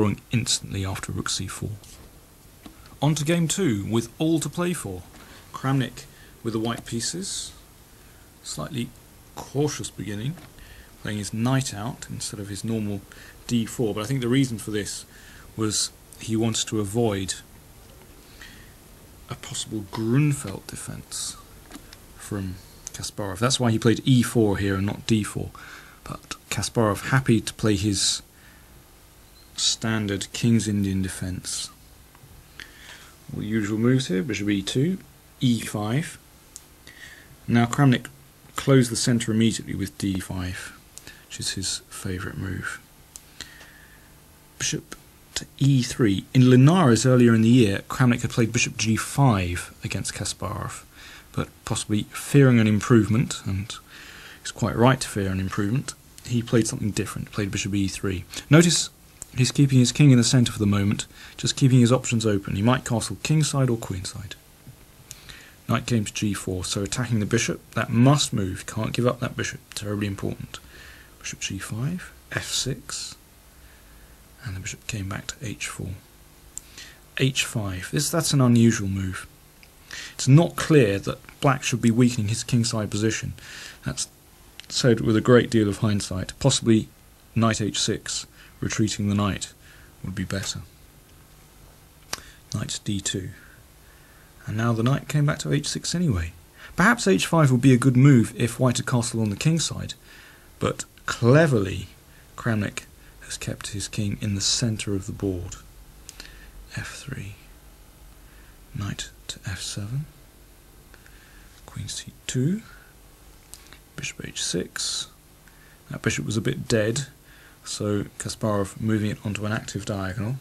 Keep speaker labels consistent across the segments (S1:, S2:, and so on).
S1: drawing instantly after rook c4. On to game 2 with all to play for. Kramnik with the white pieces, slightly cautious beginning, playing his knight out instead of his normal d4, but I think the reason for this was he wanted to avoid a possible Grunfeld defense from Kasparov. That's why he played e4 here and not d4, but Kasparov happy to play his standard King's Indian defense. All the usual moves here: bishop e2, e5. Now Kramnik closed the centre immediately with d5, which is his favourite move. Bishop to e3. In Linares earlier in the year, Kramnik had played bishop g5 against Kasparov, but possibly fearing an improvement, and he's quite right to fear an improvement, he played something different, played bishop e3. Notice he's keeping his king in the centre for the moment, just keeping his options open. He might castle kingside or queenside. Knight came to g4, so attacking the bishop, that must move, can't give up that bishop, terribly important. Bishop g5, f6, and the bishop came back to h4. h5, that's an unusual move. It's not clear that black should be weakening his kingside position. That's said with a great deal of hindsight. Possibly knight h6, retreating the knight, would be better. Knight d2. And now the knight came back to h6 anyway. Perhaps h5 would be a good move if white had castled on the kingside, but cleverly Kramnik has kept his king in the centre of the board. f3. Knight to f7. Queen c2. Bishop h6. That bishop was a bit dead, so Kasparov moving it onto an active diagonal.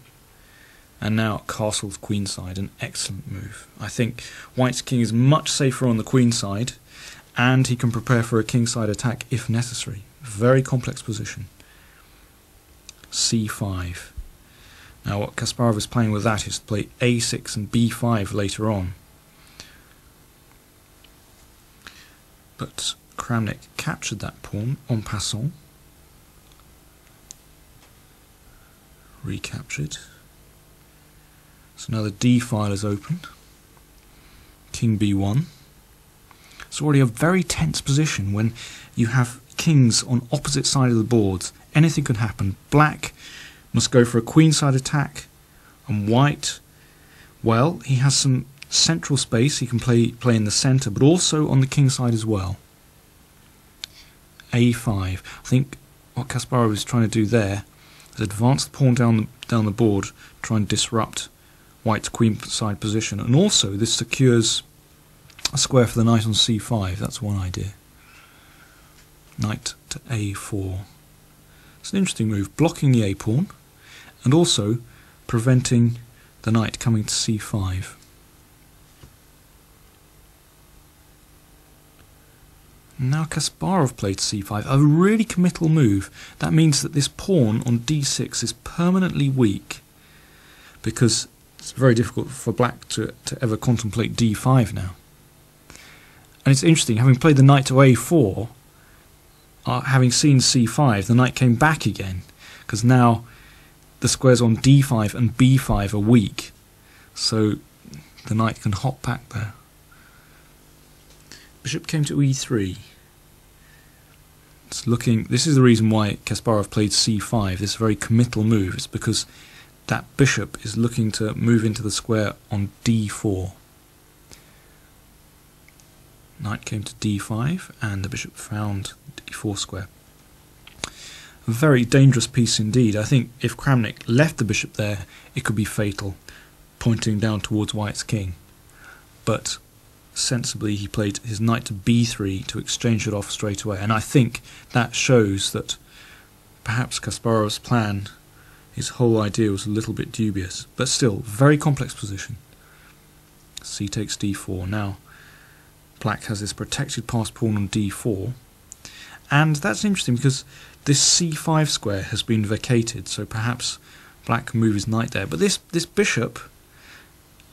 S1: And now castle queenside, an excellent move. I think white's king is much safer on the queenside, and he can prepare for a kingside attack if necessary. Very complex position. c5. Now what Kasparov is playing with that is to play a6 and b5 later on. But Kramnik captured that pawn en passant. Recaptured. So now the d file is open. King b1. It's already a very tense position when you have kings on opposite sides of the boards. Anything can happen. Black must go for a queenside attack, and white, well, he has some central space. He can play in the centre, but also on the king side as well. a5. I think what Kasparov is trying to do there is advance the pawn down the board, try and disrupt white's queenside position, and also this secures a square for the knight on c5. That's one idea. Knight to a4. It's an interesting move, blocking the a-pawn and also preventing the knight coming to c5. Now Kasparov played c5, a really committal move. That means that this pawn on d6 is permanently weak, because it's very difficult for black to ever contemplate d5 now. And it's interesting, having played the knight to a4, having seen c5, the knight came back again, because now the squares on d5 and b5 are weak, so the knight can hop back there. Bishop came to e3. This is the reason why Kasparov played c5, this very committal move. It's because that bishop is looking to move into the square on d4. Knight came to d5 and the bishop found d4 square. A very dangerous piece indeed. I think if Kramnik left the bishop there, it could be fatal, pointing down towards white's king. But sensibly he played his knight to b3 to exchange it off straight away, and I think that shows that perhaps Kasparov's plan, his whole idea, was a little bit dubious, but still very complex position. C takes d4. Now black has this protected passed pawn on d4, and that's interesting because this c5 square has been vacated, so perhaps black can move his knight there, but this bishop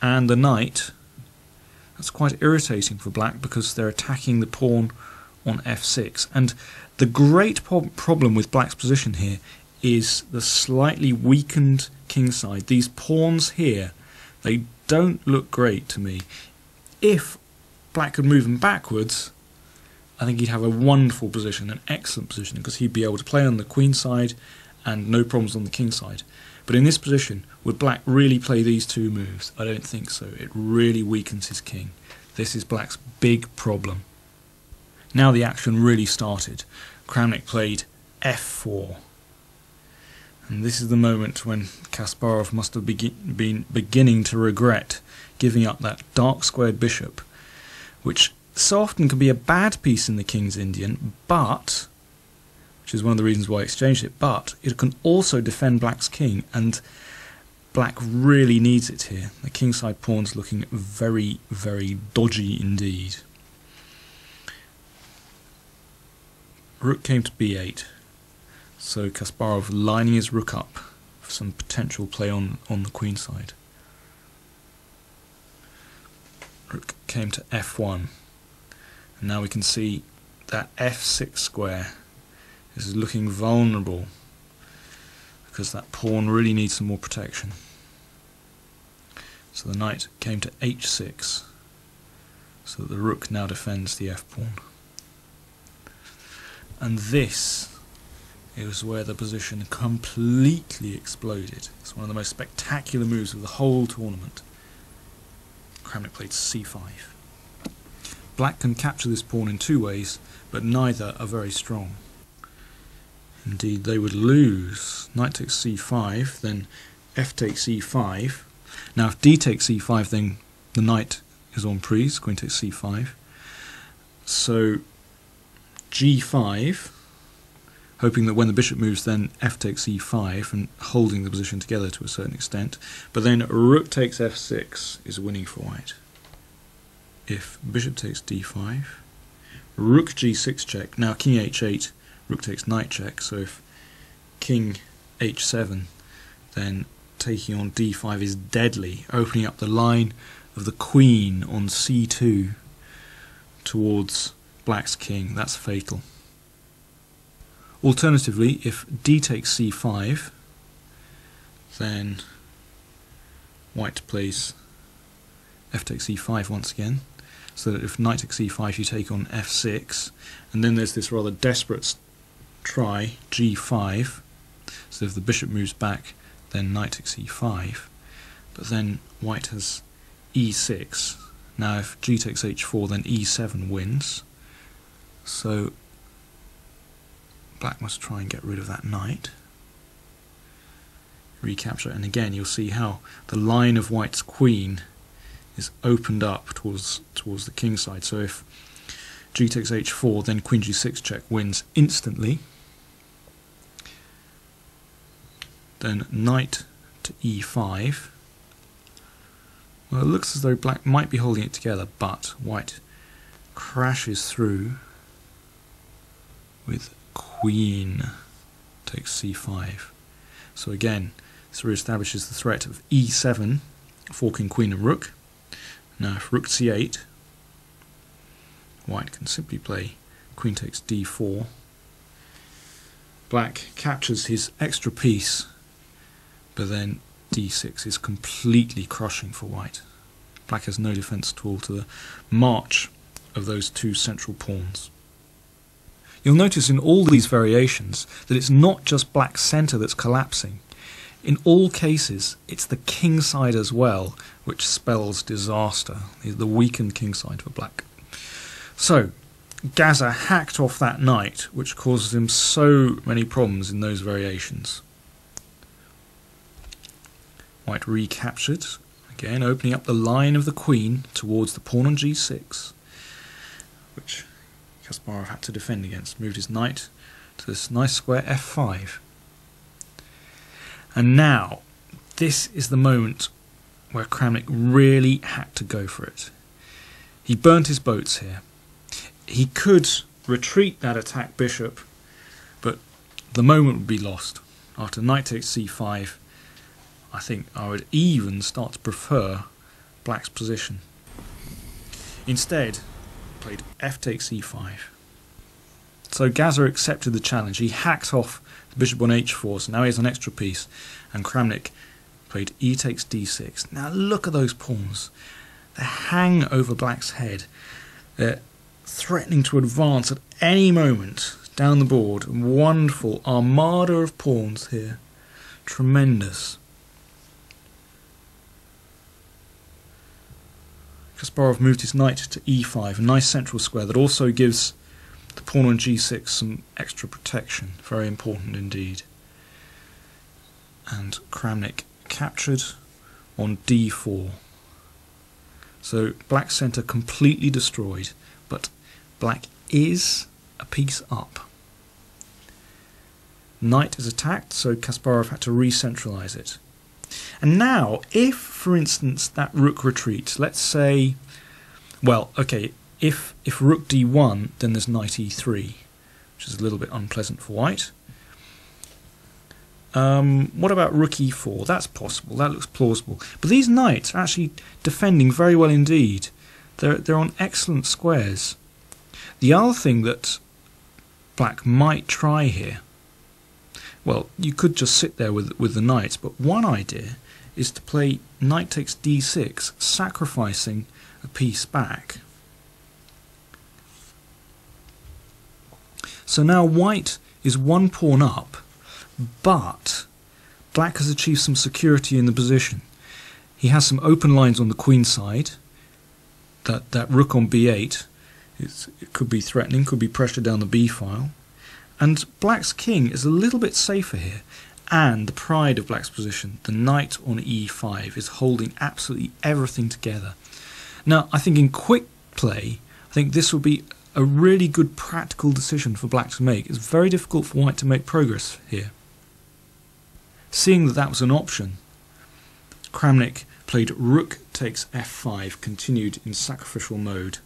S1: and the knight, that's quite irritating for black because they're attacking the pawn on f6. And the great problem with black's position here is the slightly weakened kingside. These pawns here, they don't look great to me. If black could move them backwards, I think he'd have a wonderful position, an excellent position, because he'd be able to play on the queen side and no problems on the king side. But in this position, would black really play these two moves? I don't think so. It really weakens his king. This is black's big problem. Now the action really started. Kramnik played f4. And this is the moment when Kasparov must have been beginning to regret giving up that dark squared bishop, which so often can be a bad piece in the King's Indian, but, which is one of the reasons why I exchanged it, but it can also defend black's king, and black really needs it here. The kingside pawn's looking very, very dodgy indeed. Rook came to b8. So Kasparov lining his rook up for some potential play on the queen side. Rook came to f1. And now we can see that f6 square is looking vulnerable because that pawn really needs some more protection. So the knight came to h6, so that the rook now defends the f pawn. And this is where the position completely exploded. It's one of the most spectacular moves of the whole tournament. Kramnik played c5. Black can capture this pawn in two ways, but neither are very strong. Indeed, they would lose. Knight takes c5, then f takes e5. Now if d takes e5, then the knight is en prise, queen takes c5. So g5, hoping that when the bishop moves, then f takes e5, and holding the position together to a certain extent. But then rook takes f6 is winning for white. If bishop takes d5, rook g6 check. Now king h8, rook takes knight check. So if king h7, then taking on d5 is deadly, opening up the line of the queen on c2 towards black's king. That's fatal. Alternatively, if d takes c5, then white plays f takes e5 once again, so that if knight takes e5 you take on f6, and then there's this rather desperate try, g5, so if the bishop moves back then knight takes e5, but then white has e6. Now if g takes h4 then e7 wins, so black must try and get rid of that knight, recapture it, and again you'll see how the line of white's queen is opened up towards the king side. So if g takes h4, then queen g6 check wins instantly. Then knight to e5. Well, it looks as though black might be holding it together, but white crashes through with queen takes c5. So again, this re-establishes the threat of e7, forking queen and rook. Now if rook c8, white can simply play queen takes d4. Black captures his extra piece, but then d6 is completely crushing for white. Black has no defence at all to the march of those two central pawns. You'll notice in all these variations that it's not just black's centre that's collapsing. In all cases, it's the king side as well, which spells disaster, the weakened king side for black. So, Gaza hacked off that knight, which causes him so many problems in those variations. White recaptured, again opening up the line of the queen towards the pawn on g6, which Kasparov had to defend against. Moved his knight to this nice square f5. And now, this is the moment where Kramnik really had to go for it. He burnt his boats here. He could retreat that attack bishop, but the moment would be lost. After knight takes c5, I think I would even start to prefer black's position. Instead, played f takes e5. So Gaza accepted the challenge. He hacked off the bishop on h4, so now he has an extra piece, and Kramnik played e takes d6. Now look at those pawns. They hang over black's head. They're threatening to advance at any moment down the board. Wonderful armada of pawns here. Tremendous. Kasparov moved his knight to e5, a nice central square that also gives the pawn on g6 some extra protection. Very important indeed. And Kramnik captured on d4. So black's centre completely destroyed, but black is a piece up. Knight is attacked, so Kasparov had to re-centralise it. And now, if, for instance, that rook retreats, let's say, well, okay, if rook d1, then there's knight e3, which is a little bit unpleasant for white. What about rook e4? That's possible, that looks plausible. But these knights are actually defending very well indeed. They're on excellent squares. The other thing that black might try here, well, you could just sit there with the knights, but one idea is to play knight takes d6, sacrificing a piece back. So now white is one pawn up, but black has achieved some security in the position. He has some open lines on the queen side. That rook on b8, it could be threatening, could be pressure down the b file. And black's king is a little bit safer here. And the pride of black's position, the knight on e5, is holding absolutely everything together. Now, I think in quick play, I think this will be a really good practical decision for black to make. It's very difficult for white to make progress here. Seeing that that was an option, Kramnik played rook takes f5, continued in sacrificial mode,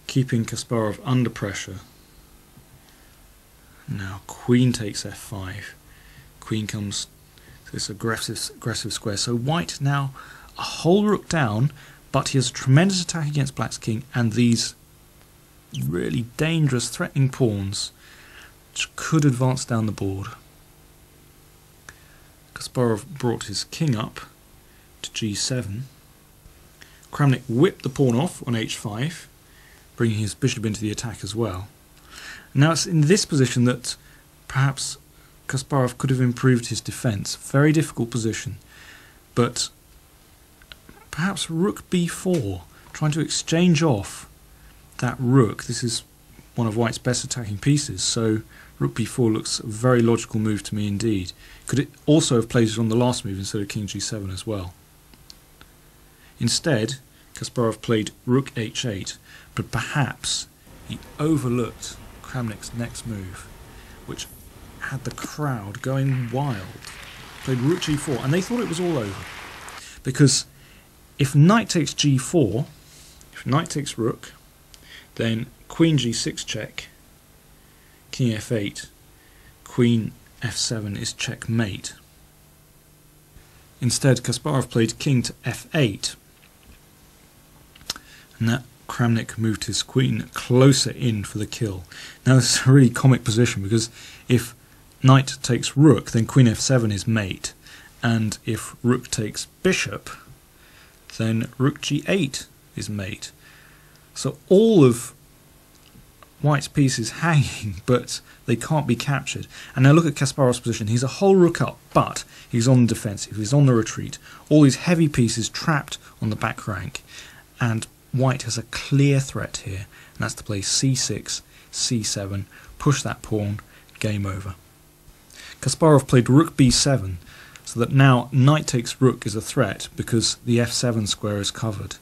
S1: keeping Kasparov under pressure. Now queen takes f5. Queen comes to this aggressive square. So white now a whole rook down, but he has a tremendous attack against black's king and these really dangerous threatening pawns which could advance down the board. Kasparov brought his king up to g7. Kramnik whipped the pawn off on h5, bringing his bishop into the attack as well. Now it's in this position that perhaps Kasparov could have improved his defence. Very difficult position. But perhaps rook b4, trying to exchange off that rook. This is one of white's best attacking pieces, so rook b4 looks a very logical move to me indeed. Could it also have played it on the last move instead of king g7 as well? Instead, Kasparov played rook h8, but perhaps he overlooked Kramnik's next move, which had the crowd going wild. Played rook g4, and they thought it was all over. Because if knight takes g4, if knight takes rook, then queen g6 check, king f8, queen f7 is checkmate. Instead, Kasparov played king to f8, and that Kramnik moved his queen closer in for the kill. Now this is a really comic position because if knight takes rook, then queen f7 is mate, and if rook takes bishop, then rook g8 is mate. So all of white's piece is hanging, but they can't be captured. And now look at Kasparov's position. He's a whole rook up, but he's on the defensive, he's on the retreat. All these heavy pieces trapped on the back rank, and white has a clear threat here, and that's to play c6, c7, push that pawn, game over. Kasparov played rook b7, so that now knight takes rook is a threat because the f7 square is covered.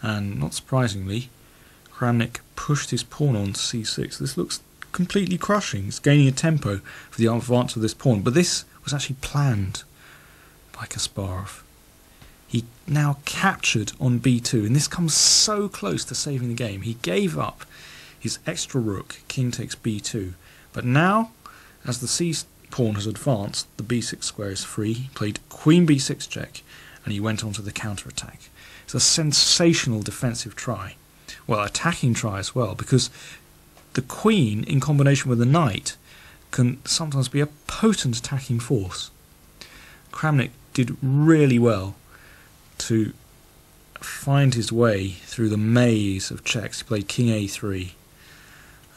S1: And not surprisingly, Kramnik pushed his pawn on c6. This looks completely crushing. It's gaining a tempo for the advance of this pawn, but this was actually planned by Kasparov. He now captured on b2, and this comes so close to saving the game. He gave up his extra rook, king takes b2, but now, as the c pawn has advanced, the b6 square is free. He played queen b6 check, and he went on to the counterattack. It's a sensational defensive try. Well, attacking try as well, because the queen in combination with the knight can sometimes be a potent attacking force. Kramnik did really well to find his way through the maze of checks. He played king a3,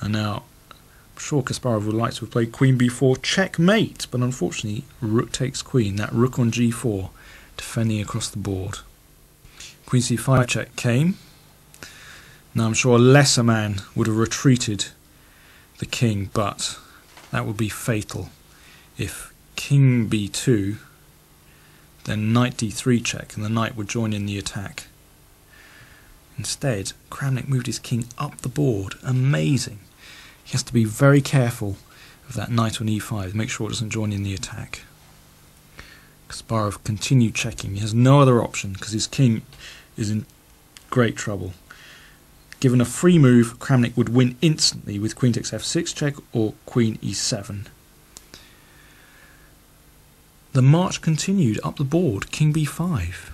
S1: and now I'm sure Kasparov would like to have played queen b4 checkmate, but unfortunately rook takes queen, that rook on g4 defending across the board. Queen c5 check came. Now I'm sure a lesser man would have retreated the king, but that would be fatal. If king b2, then knight d3 check, and the knight would join in the attack. Instead, Kramnik moved his king up the board. Amazing. He has to be very careful of that knight on e5, make sure it doesn't join in the attack. Kasparov continued checking. He has no other option because his king is in great trouble. Given a free move, Kramnik would win instantly with queen takes f6 check or queen e7. The march continued up the board, king b5.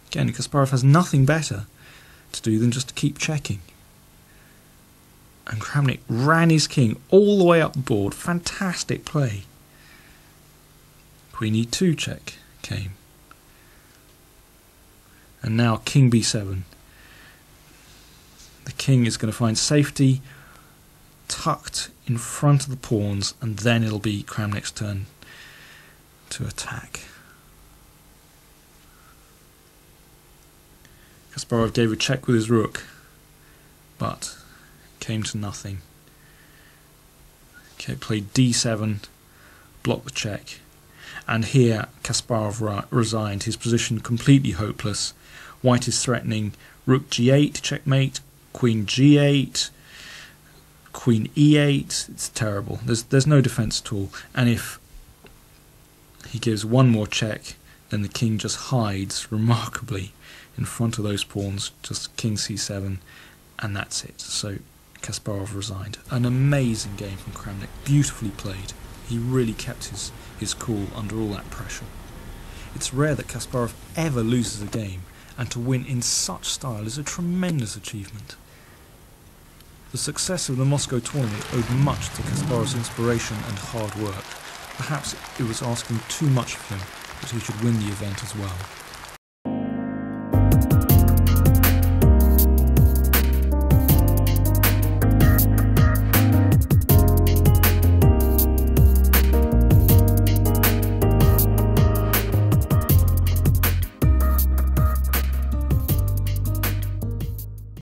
S1: Again, Kasparov has nothing better to do than just to keep checking. And Kramnik ran his king all the way up the board. Fantastic play. Queen e2 check came. And now king b7. The king is going to find safety tucked in front of the pawns, and then it'll be Kramnik's turn to attack. Kasparov gave a check with his rook, but came to nothing. Okay, played d7, blocked the check, and here Kasparov resigned, his position completely hopeless. White is threatening rook g8, checkmate, queen g8, queen e8. It's terrible. There's no defense at all, and if he gives one more check, then the king just hides remarkably in front of those pawns, just king c7, and that's it. So Kasparov resigned. An amazing game from Kramnik, beautifully played. He really kept his cool under all that pressure. It's rare that Kasparov ever loses a game, and to win in such style is a tremendous achievement. The success of the Moscow tournament owed much to Kasparov's inspiration and hard work. Perhaps it was asking too much of him that he should win the event as well.